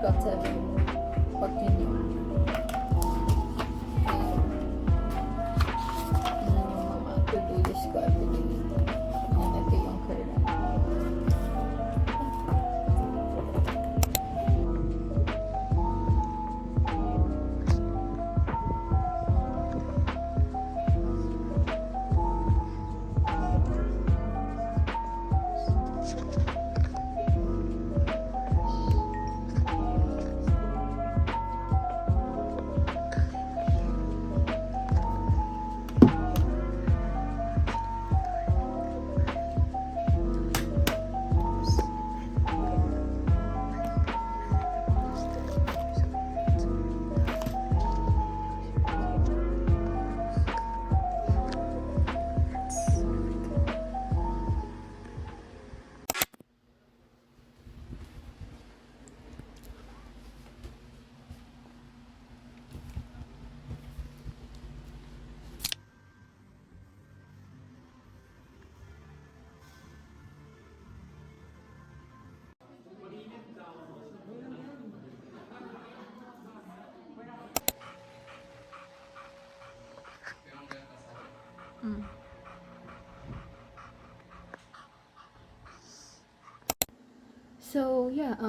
got 7 continue. And yung mga to-do list ko everyday. And ito yung current. So yeah,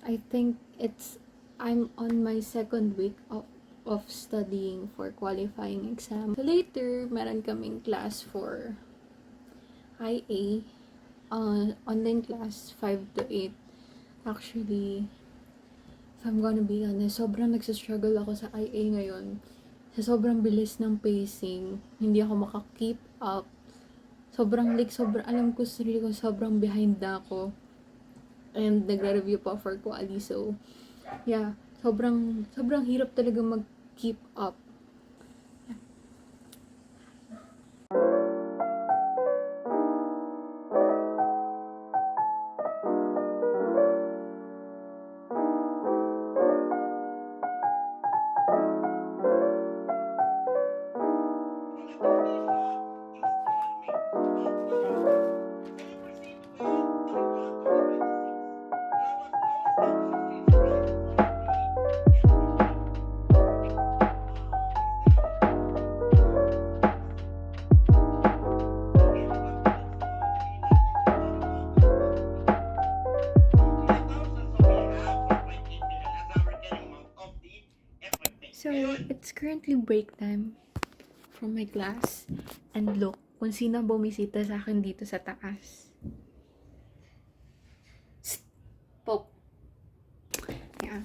I think I'm on my second week of studying for qualifying exam. So later, meron kaming class for IA, online class 5 to 8. Actually, if I'm gonna be honest, sobrang nagsastruggle ako sa IA ngayon. Sa sobrang bilis ng pacing, hindi ako maka-keep up. Sobrang alam ko sa sarili ko, sobrang behind na ako. And nagre-review pa for quali. So, yeah, sobrang hirap talaga mag-keep up. So, it's currently break time from my class. And look, kung sino bumisita sa akin dito sa taas. Pop. Yeah.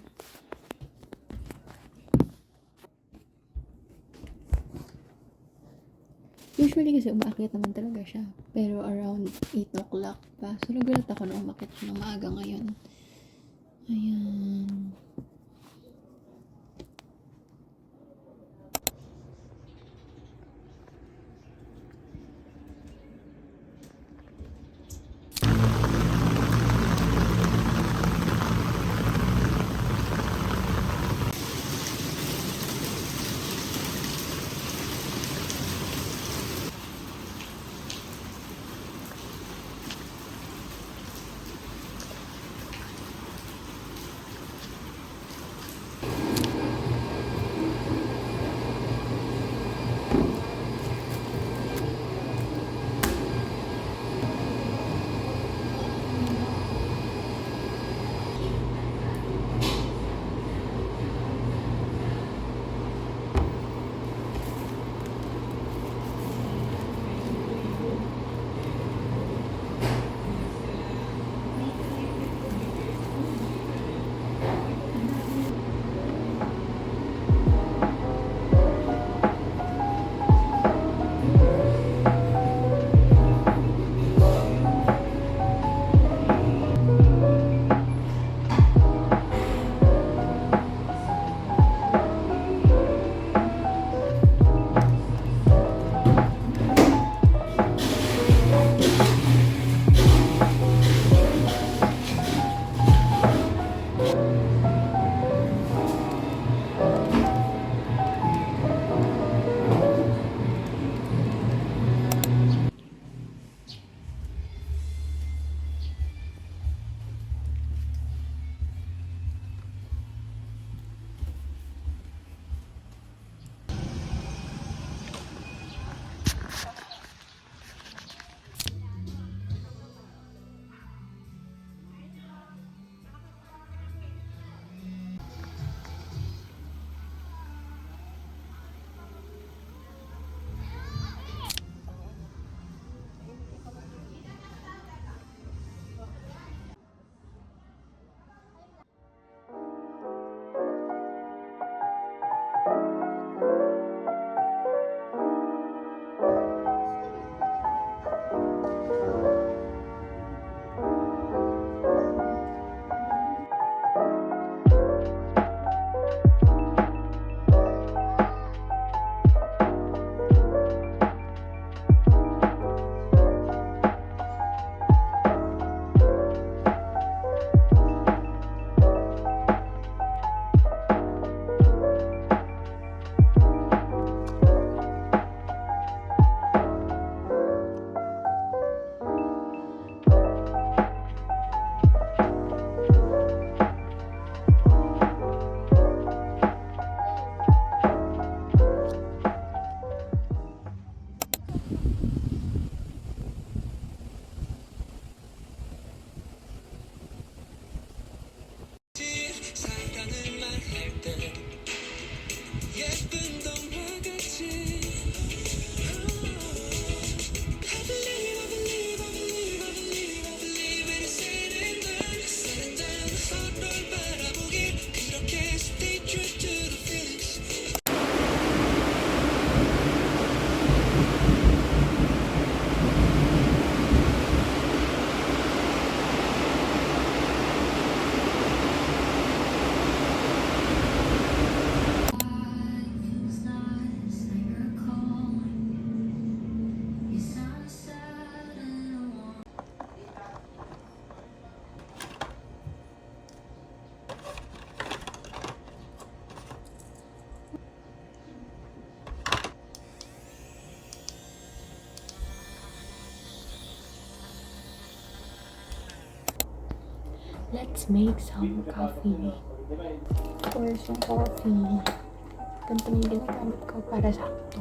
Usually kasi umaakit naman talaga siya. Pero around 8 o'clock pa. So, nagulat ako na umakit siya ng maaga ngayon. Ayan. Let's make some coffee. Of course, yung coffee. Ganito yung ginagamit ko para sakto.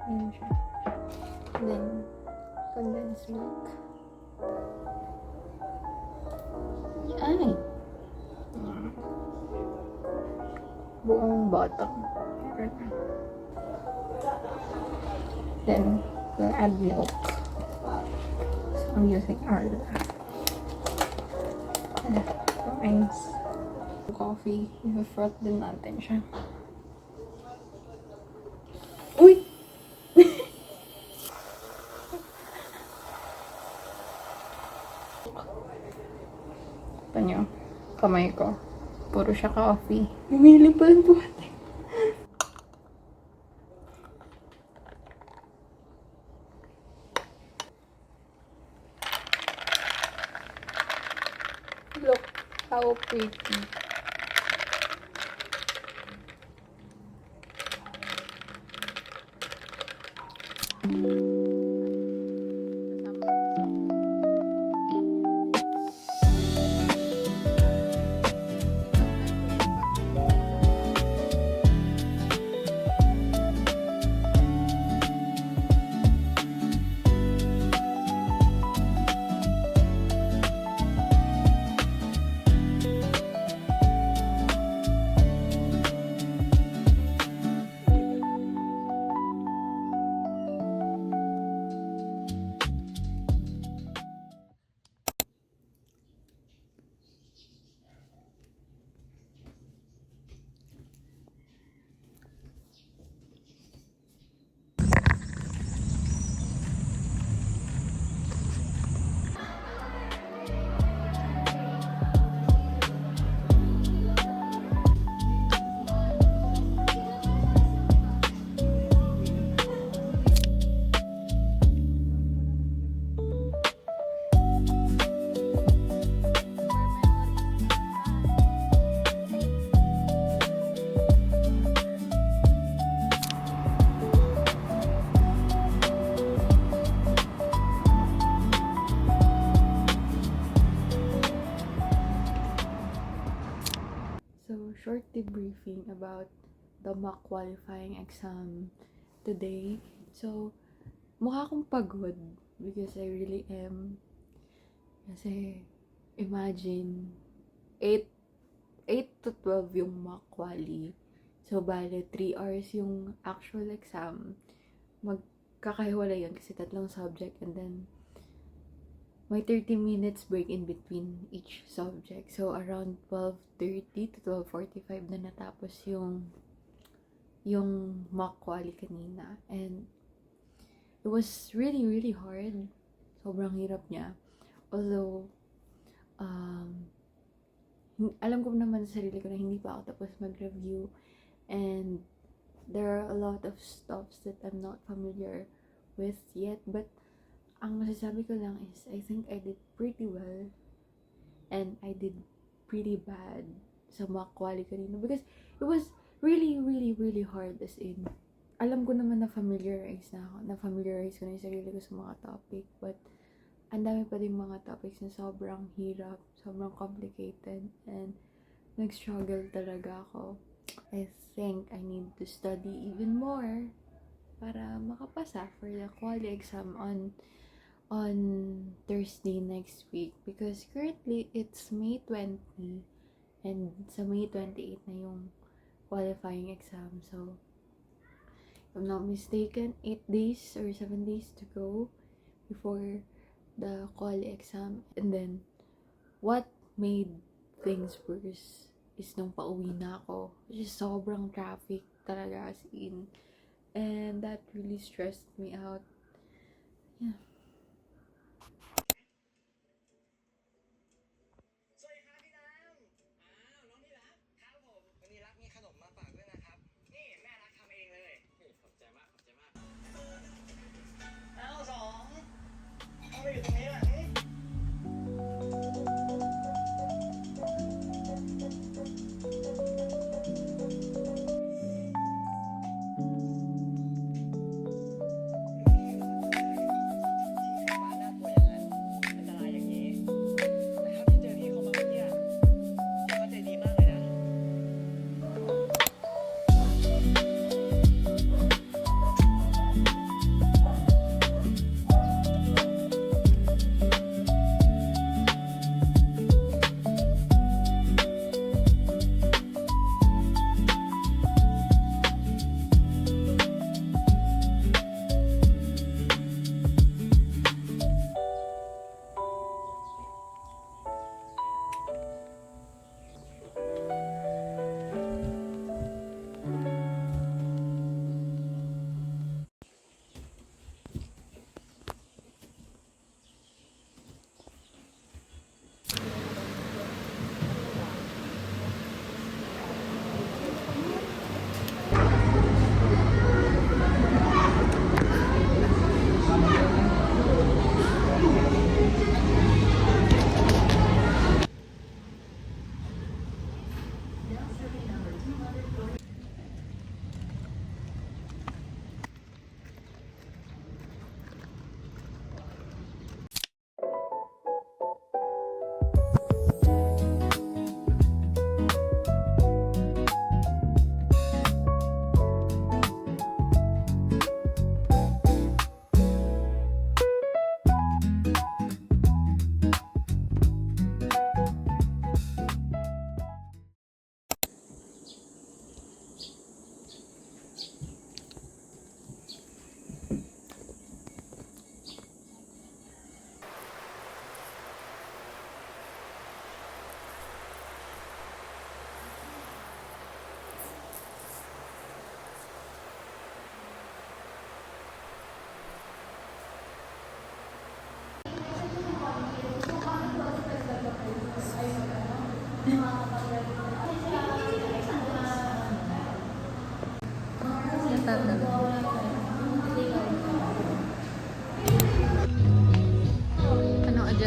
Ayan siya. Then, condensed milk. Ay! Buong bottom. Then, we'll add milk. So, I'm using Arla. Nice. Coffee. I-froth din natin siya. Uy! Ito nyo. Kamay ko. Puro siya coffee. Mimili pa ng buhati. Look how pretty. So, short debriefing about the mock qualifying exam today. So, mukha akong pagod because I really am. Kasi, imagine, 8 to 12 yung mock quali. So, bale, 3 hours yung actual exam. Magkakahiwala yun kasi 3 subject and then may 30 minutes break in between each subject. So, around 12:30 to 12:45 na natapos yung mock quali kanina. And it was really, really hard. Sobrang hirap niya. Although, alam ko naman sa sarili ko na hindi pa ako tapos mag-review. And there are a lot of stuffs that I'm not familiar with yet. But, ang masasabi ko lang is, I think I did pretty well. And I did pretty bad sa mock quali kanina. Because it was really, really, really hard. As in, alam ko naman na-familiarize ko na yung sarili ko sa mga topic. But, ang dami pa din mga topics na sobrang hirap, sobrang complicated. And, nag-struggle talaga ako. I think I need to study even more para makapasa for the quali exam on Thursday next week, because currently it's May 20 and sa May 28 na yung qualifying exam. So, if I'm not mistaken, 8 days or 7 days to go before the quali exam. And then, what made things worse is nung pauwi na ako, which is sobrang traffic talaga, as in. And that really stressed me out. Yeah.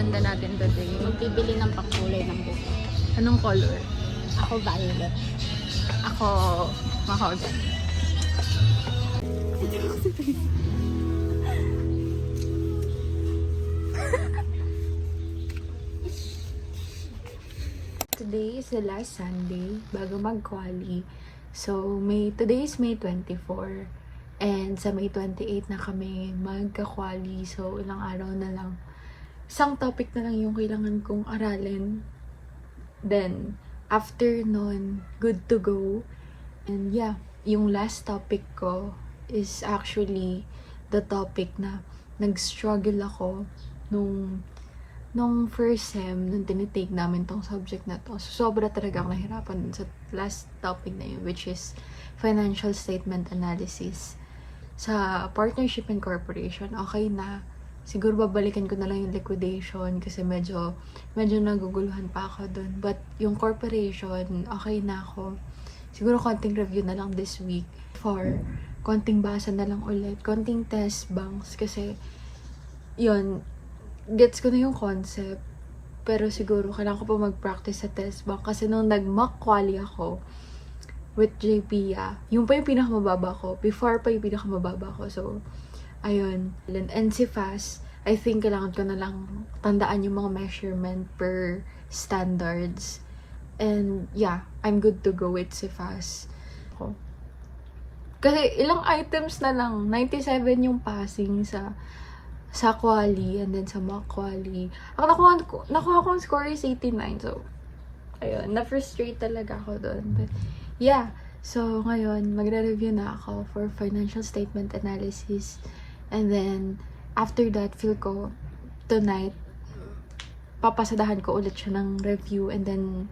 agenda natin today? Magbibili ng pangkulay ng buhok. Anong color? Ako violet. Ako, mahogany. Today is the last Sunday bago mag-quali. So, today is May 24. And sa May 28 na kami magka-quali. So, ilang araw na lang. Isang topic na lang yung kailangan kong aralin. Then, after nun, good to go. And yeah, yung last topic ko is actually the topic na nag-struggle ako nung first sem, nung tinitake namin tong subject na to. So, sobra talaga ako nahirapan dun sa last topic na yun, which is financial statement analysis. Sa partnership and corporation, okay na. Siguro babalikan ko na lang yung liquidation kasi medyo naguguluhan pa ako dun. But yung corporation, okay na ako. Siguro konting review na lang this week. Konting basa na lang ulit. Konting test banks kasi yun, gets ko na yung concept, pero siguro kailangan ko pa mag-practice sa test bank kasi nung nag-mock quali ako with JPIA, yung pa yung pinakamababa ko. Before pa yung pinakamababa ko. So, ayun. And si FAS, I think kailangan ko na lang tandaan yung mga measurement per standards. And yeah, I'm good to go with si FAS. Kasi ilang items na lang, 97 yung passing sa quali and then sa mock quali. Ang nakuha kong score is 89. So, ayun, na-frustrate talaga ako doon. But, yeah. So, ngayon, magre-review na ako for financial statement analysis. And then, after that, feel ko, tonight, papasadahan ko ulit siya ng review. And then,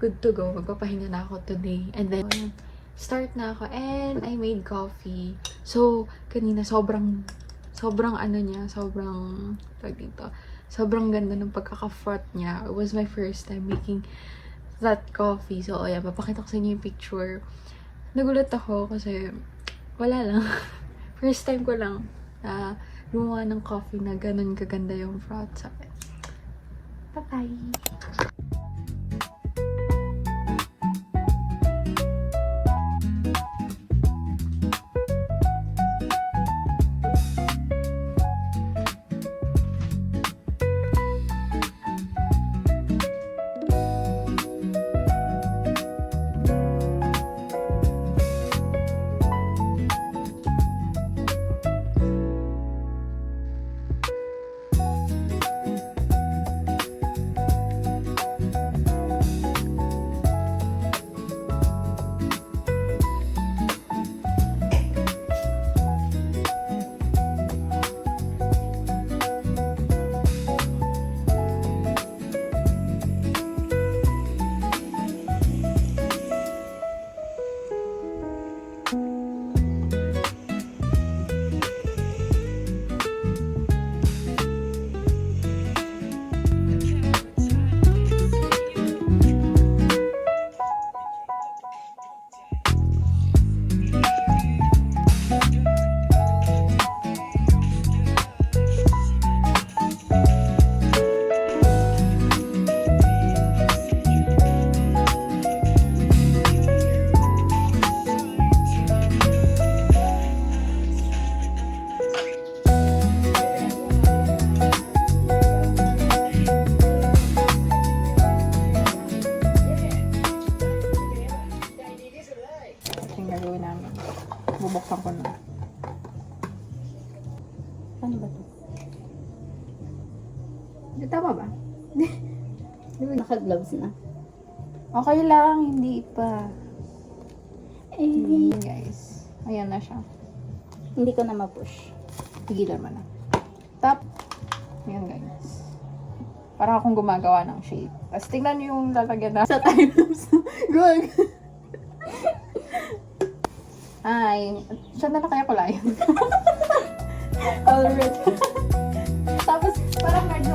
good to go. Magpapahinga na ako today. And then, start na ako. And I made coffee. So, kanina, sobrang sobrang ganda ng pagkaka-frot niya. It was my first time making that coffee. So, ayan, papakita ko sa inyo yung picture. Nagulat ako kasi wala lang. First time ko lang gumawa ng coffee na ganun kaganda yung frot. So, bye-bye! Bubuksan ko na. Paano ba ito? Tama ba? Naka-gloves na. Okay lang, hindi pa. Eh, Guys, ayan na siya. hindi ko na ma-push. Tigilan mo na. Tap. Ayan guys. Parang akong gumagawa ng shape. Tapos tingnan niyo yung lalagyan na Sa time-lapse. Good. Ay, siya na kaya ko layan. Alright. Tapos, parang medyo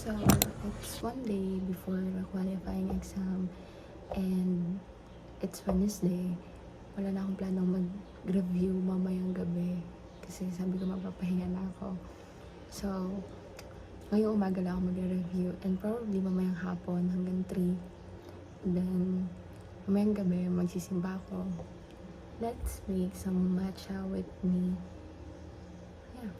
So, it's one day before the qualifying exam and it's Wednesday. Wala na akong planong mag-review mamayang gabi kasi sabi ko mapapahinga na ako. So, ngayong umaga lang ako mag-review and probably mamayang hapon hanggang 3. Then, mamayang gabi magsisimba ako. Let's make some matcha with me. Yeah.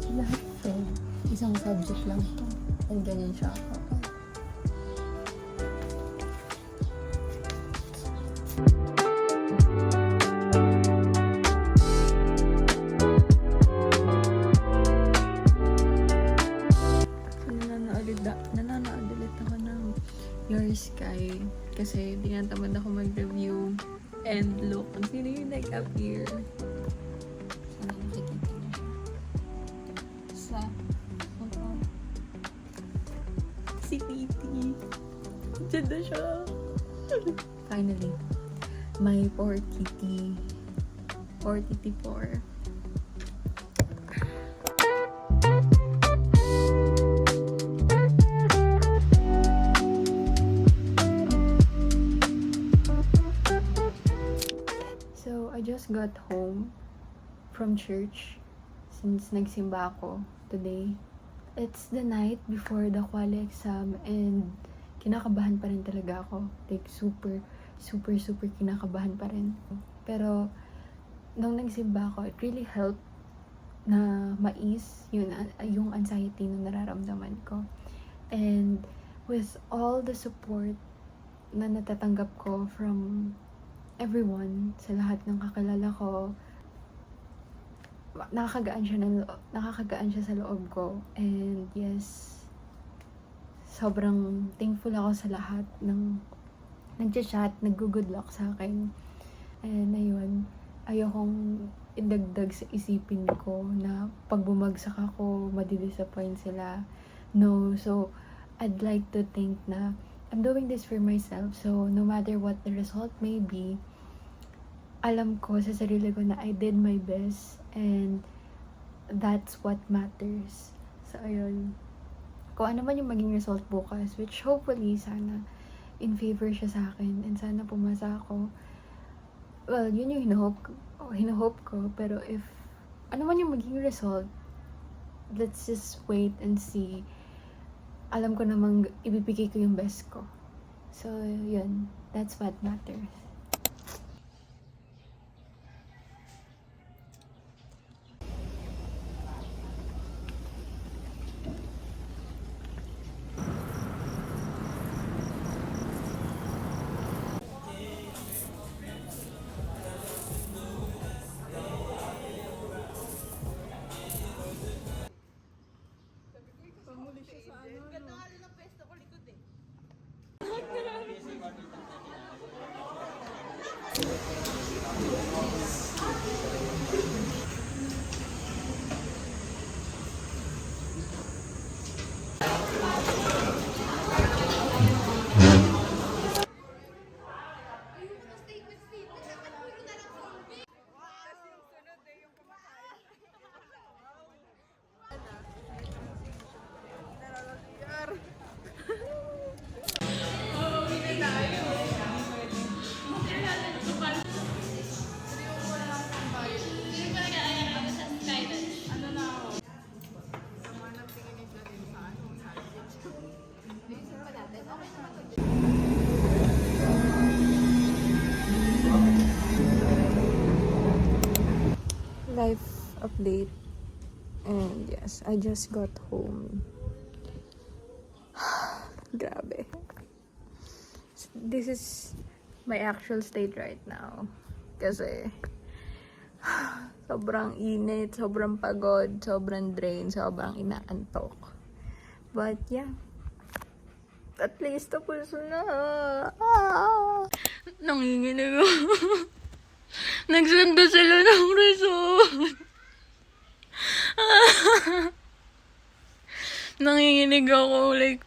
Lahat to, isang subject lang to. And ganyan siya ako. Nananood ulit ako ng Your Sky kasi tinatamad ako mag-review. And look, kung sino yung nag-appear. Sana yung nakikita niyo siya. Sa si Titi. Diyan na siya. Finally, my poor Titi. Poor Titi poor. So, I just got home from church since nagsimba ako today. It's the night before the quali exam and kinakabahan pa rin talaga ako. Like, super kinakabahan pa rin. Pero, nung nagsimba ako, it really helped na mais yung anxiety na nararamdaman ko. And with all the support na natatanggap ko from everyone, sa lahat ng kakilala ko, nakakagaan siya sa loob ko. And yes, sobrang thankful ako sa lahat ng nag-chat, nag-good luck sa akin. And ayun, ayokong idagdag sa isipin ko na pag bumagsak ako, madidisappoint sila. No, so I'd like to think na I'm doing this for myself. So no matter what the result may be, alam ko sa sarili ko na I did my best and that's what matters. So, ayun. Kung ano man yung maging result bukas, which hopefully, sana in favor siya sa akin and sana pumasa ako. Well, yun yung hinahope ko. Pero if ano man yung maging result, let's just wait and see. Alam ko namang ibibigay ko yung best ko. So, yun. That's what matters. Life update. And yes, I just got home. Grabe. This is my actual state right now. Kasi, sobrang init, sobrang pagod, sobrang drain, sobrang inaantok. But yeah, at least tapos na. Nanginginig ako. Nagsenda sila ng resort. Nanginginig ako, like,